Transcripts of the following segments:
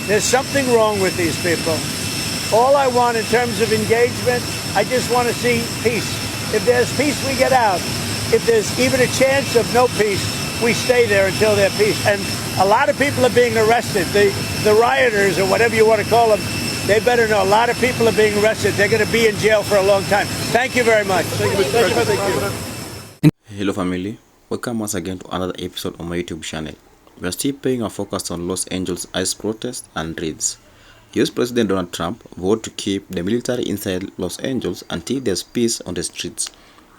There's something wrong with these people. All I want in terms of engagement, I just want to see peace. If there's peace, we get out. If there's even a chance of no peace, we stay there until there's peace. And a lot of people are being arrested. The rioters, or whatever you want to call them, they better know. A lot of people are being arrested. They're going to be in jail for a long time. Thank you very much. Thank you. Hello family, welcome once again to another episode on my YouTube channel. We are still paying our focus on Los Angeles ICE protests and raids. US President Donald Trump voted to keep the military inside Los Angeles until there's peace on the streets.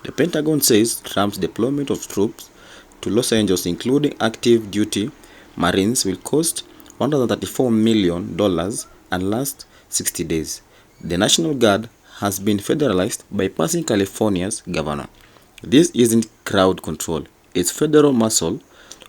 The Pentagon says Trump's deployment of troops to Los Angeles, including active duty Marines, will cost $134 million and last 60 days. The National Guard has been federalized by passing California's governor. This isn't crowd control, it's federal muscle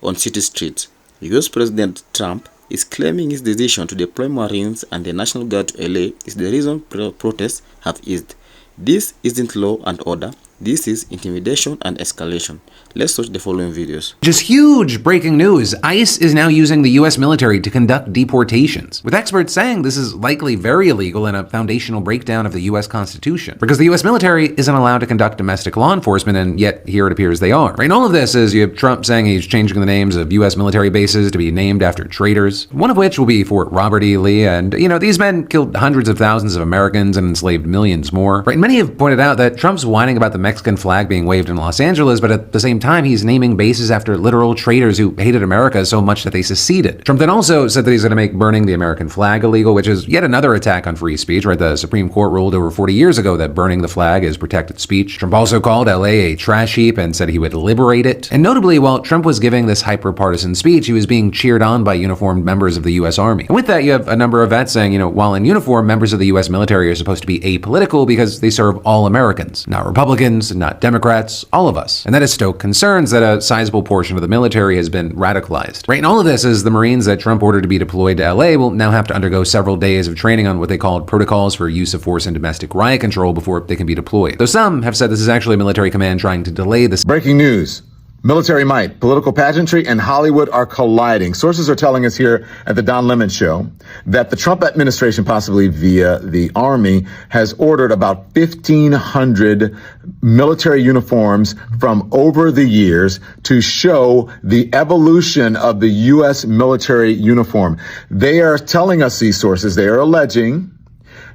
on city streets. US President Trump is claiming his decision to deploy Marines and the National Guard to LA is the reason protests have eased. This isn't law and order, this is intimidation and escalation. Let's watch the following videos. Just huge breaking news. ICE is now using the US military to conduct deportations, with experts saying this is likely very illegal and a foundational breakdown of the US Constitution, because the US military isn't allowed to conduct domestic law enforcement, and yet here it appears they are. Right? And all of this is you have Trump saying he's changing the names of US military bases to be named after traitors, one of which will be Fort Robert E. Lee, and these men killed hundreds of thousands of Americans and enslaved millions more. Right? And many have pointed out that Trump's whining about the Mexican flag being waved in Los Angeles, but at the same time, he's naming bases after literal traitors who hated America so much that they seceded. Trump then also said that he's going to make burning the American flag illegal, which is yet another attack on free speech, right? The Supreme Court ruled over 40 years ago that burning the flag is protected speech. Trump also called LA a trash heap and said he would liberate it. And notably, while Trump was giving this hyper-partisan speech, he was being cheered on by uniformed members of the U.S. Army. And with that, you have a number of vets saying, while in uniform, members of the U.S. military are supposed to be apolitical because they serve all Americans, not Republicans, not Democrats, all of us. And that has stoked concerns that a sizable portion of the military has been radicalized. Right? And all of this is the Marines that Trump ordered to be deployed to LA will now have to undergo several days of training on what they called protocols for use of force and domestic riot control before they can be deployed. Though some have said this is actually a military command trying to delay this. Breaking news. Military might, political pageantry, and Hollywood are colliding. Sources are telling us here at the Don Lemon Show that the Trump administration, possibly via the Army, has ordered about 1,500 military uniforms from over the years to show the evolution of the U.S. military uniform. They are telling us, these sources, they are alleging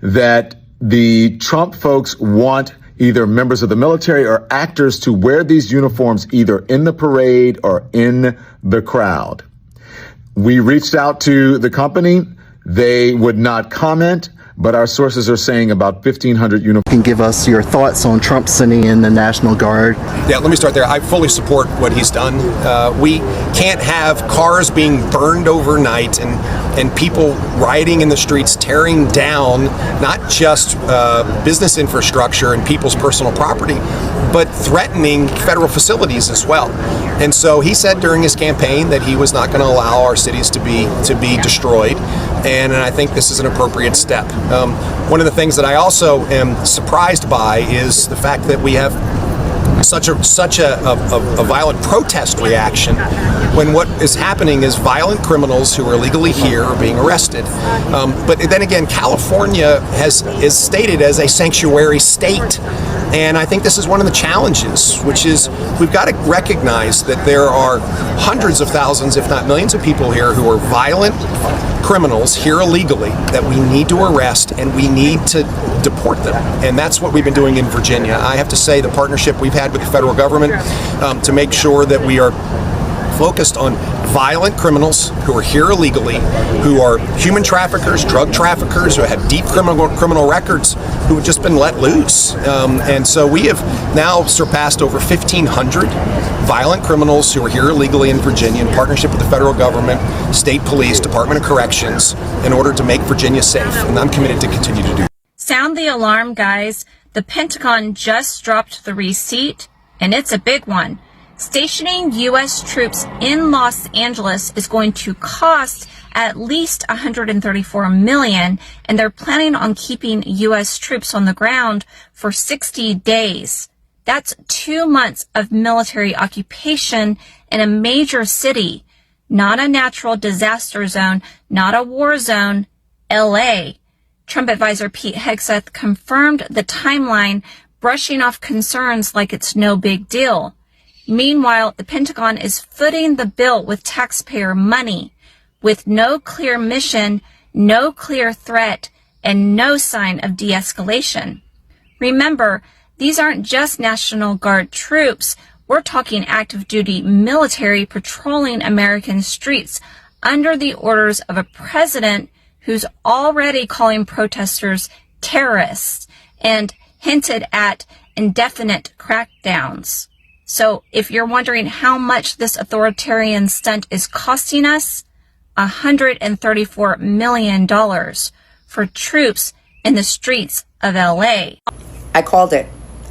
that the Trump folks want either members of the military or actors to wear these uniforms either in the parade or in the crowd. We reached out to the company. They would not comment, but our sources are saying about 1,500 uniforms. Can give us your thoughts on Trump sending in the National Guard? Yeah, let me start there. I fully support what he's done. We can't have cars being burned overnight and people rioting in the streets, tearing down not just business infrastructure and people's personal property, but threatening federal facilities as well. And so he said during his campaign that he was not going to allow our cities to be destroyed. And I think this is an appropriate step. One of the things that I also am surprised by is the fact that we have such a violent protest reaction when what is happening is violent criminals who are illegally here are being arrested. But then again, California is stated as a sanctuary state. And I think this is one of the challenges, which is we've got to recognize that there are hundreds of thousands, if not millions of people here who are violent criminals here illegally that we need to arrest and we need to deport them. And that's what we've been doing in Virginia. I have to say the partnership we've had with the federal government to make sure that we are focused on violent criminals who are here illegally, who are human traffickers, drug traffickers, who have deep criminal records, who have just been let loose. And so we have now surpassed over 1,500 violent criminals who are here illegally in Virginia in partnership with the federal government, state police, Department of Corrections, in order to make Virginia safe. And I'm committed to continue to do that. Sound the alarm, guys. The Pentagon just dropped the receipt, and it's a big one. Stationing U.S. troops in Los Angeles is going to cost at least $134 million, and they're planning on keeping U.S. troops on the ground for 60 days. That's 2 months of military occupation in a major city. not a natural disaster zone, not a war zone, LA. Trump advisor Pete Hegseth confirmed the timeline, brushing off concerns like it's no big deal. Meanwhile, the Pentagon is footing the bill with taxpayer money, with no clear mission, no clear threat, and no sign of de-escalation. Remember, these aren't just National Guard troops. We're talking active duty military patrolling American streets under the orders of a president who's already calling protesters terrorists and hinted at indefinite crackdowns. So if you're wondering how much this authoritarian stunt is costing us, $134 million for troops in the streets of LA. I called it.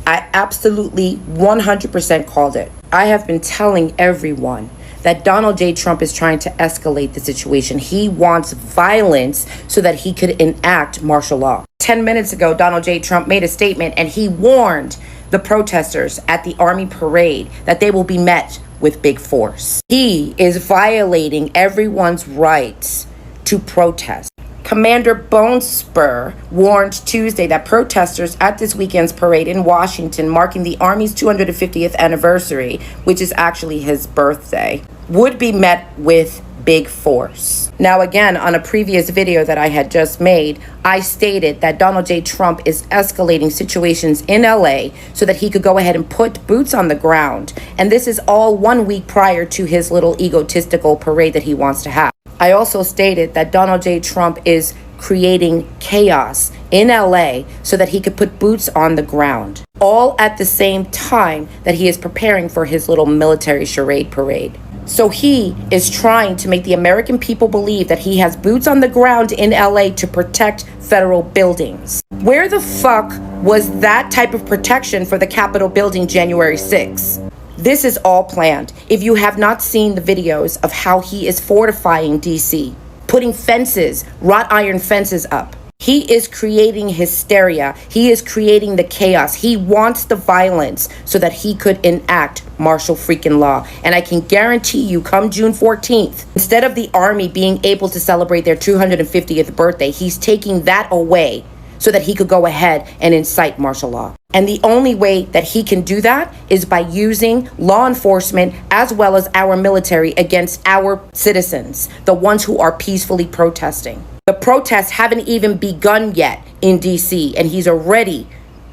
I absolutely 100% called it. I have been telling everyone that Donald J. Trump is trying to escalate the situation. He wants violence so that he could enact martial law. 10 minutes ago, Donald J. Trump made a statement and he warned the protesters at the Army parade that they will be met with big force. He is violating everyone's rights to protest. Commander Bonespur warned Tuesday that protesters at this weekend's parade in Washington, marking the Army's 250th anniversary, which is actually his birthday, would be met with big force. Now again, on a previous video that I had just made, I stated that Donald J. Trump is escalating situations in LA so that he could go ahead and put boots on the ground. And this is all 1 week prior to his little egotistical parade that he wants to have. I also stated that Donald J. Trump is creating chaos in LA so that he could put boots on the ground, all at the same time that he is preparing for his little military charade parade. So he is trying to make the American people believe that he has boots on the ground in LA to protect federal buildings. Where the fuck was that type of protection for the Capitol building January 6th? This is all planned. If you have not seen the videos of how he is fortifying DC, putting fences, wrought iron fences up, he is creating hysteria. He is creating the chaos. He wants the violence so that he could enact martial freaking law. And I can guarantee you, come June 14th, instead of the Army being able to celebrate their 250th birthday, he's taking that away so that he could go ahead and incite martial law. And the only way that he can do that is by using law enforcement as well as our military against our citizens, the ones who are peacefully protesting. The protests haven't even begun yet in DC, and he's already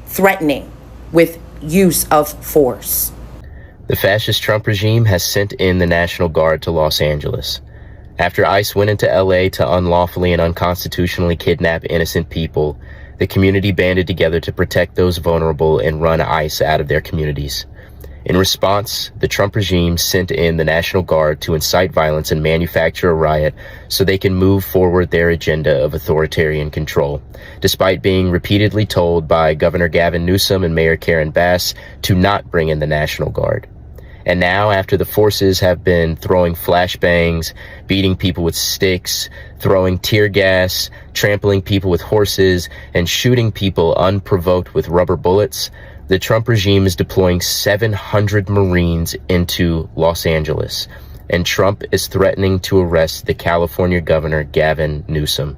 threatening with use of force. The fascist Trump regime has sent in the National Guard to Los Angeles. After ICE went into LA to unlawfully and unconstitutionally kidnap innocent people, the community banded together to protect those vulnerable and run ICE out of their communities. In response, the Trump regime sent in the National Guard to incite violence and manufacture a riot so they can move forward their agenda of authoritarian control, despite being repeatedly told by Governor Gavin Newsom and Mayor Karen Bass to not bring in the National Guard. And now, after the forces have been throwing flashbangs, beating people with sticks, throwing tear gas, trampling people with horses, and shooting people unprovoked with rubber bullets, the Trump regime is deploying 700 Marines into Los Angeles, and Trump is threatening to arrest the California Governor Gavin Newsom.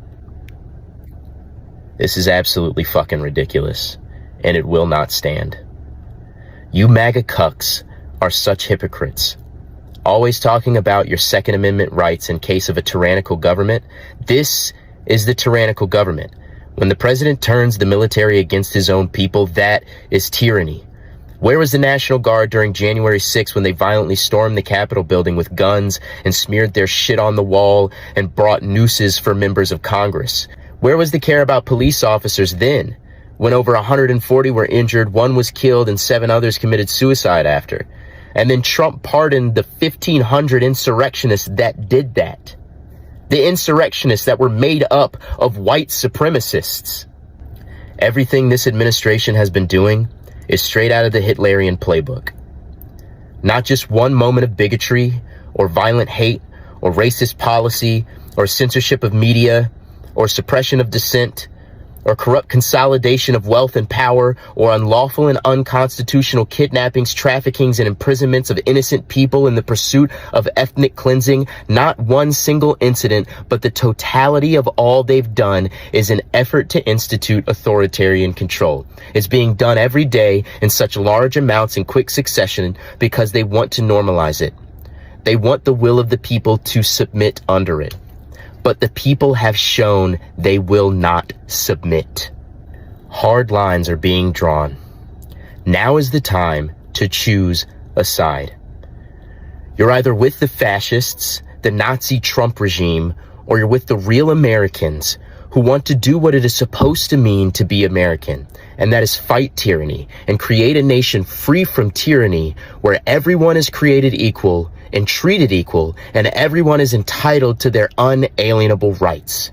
This is absolutely fucking ridiculous, and it will not stand. You MAGA cucks are such hypocrites. Always talking about your Second Amendment rights in case of a tyrannical government. This is the tyrannical government. When the president turns the military against his own people, that is tyranny. Where was the National Guard during January 6th when they violently stormed the Capitol building with guns and smeared their shit on the wall and brought nooses for members of Congress? Where was the care about police officers then, when over 140 were injured, 1 was killed, and 7 others committed suicide after? And then Trump pardoned the 1,500 insurrectionists that did that. The insurrectionists that were made up of white supremacists. Everything this administration has been doing is straight out of the Hitlerian playbook. Not just one moment of bigotry or violent hate or racist policy or censorship of media or suppression of dissent or corrupt consolidation of wealth and power, or unlawful and unconstitutional kidnappings, traffickings, and imprisonments of innocent people in the pursuit of ethnic cleansing. Not one single incident, but the totality of all they've done is an effort to institute authoritarian control. It's being done every day in such large amounts in quick succession because they want to normalize it. They want the will of the people to submit under it. But the people have shown they will not submit. Hard lines are being drawn. Now is the time to choose a side. You're either with the fascists, the Nazi Trump regime, or you're with the real Americans who want to do what it is supposed to mean to be American, and that is fight tyranny and create a nation free from tyranny where everyone is created equal and treated equal, and everyone is entitled to their unalienable rights.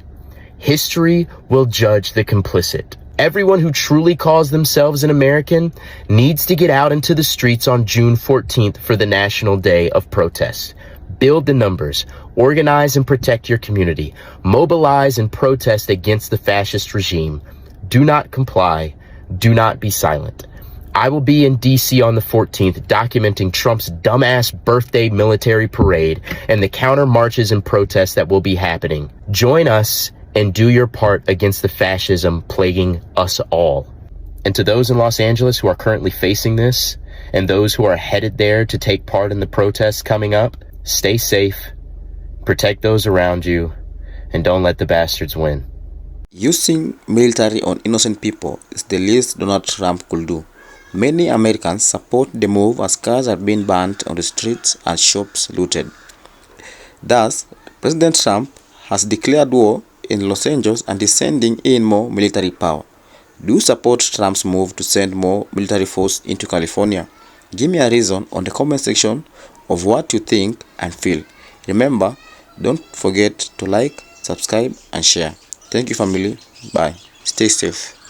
History will judge the complicit. Everyone who truly calls themselves an American needs to get out into the streets on June 14th for the National Day of Protest. Build the numbers, organize and protect your community, mobilize and protest against the fascist regime. Do not comply. Do not be silent. I will be in D.C. on the 14th documenting Trump's dumbass birthday military parade and the counter marches and protests that will be happening. Join us and do your part against the fascism plaguing us all. And to those in Los Angeles who are currently facing this, and those who are headed there to take part in the protests coming up, stay safe, protect those around you, and don't let the bastards win. Using military on innocent people is the least Donald Trump could do. Many Americans support the move as cars are being burned on the streets and shops looted. Thus, President Trump has declared war in Los Angeles and is sending in more military power. Do you support Trump's move to send more military force into California? Give me a reason on the comment section of what you think and feel. Remember, don't forget to like, subscribe and share. Thank you, family. Bye. Stay safe.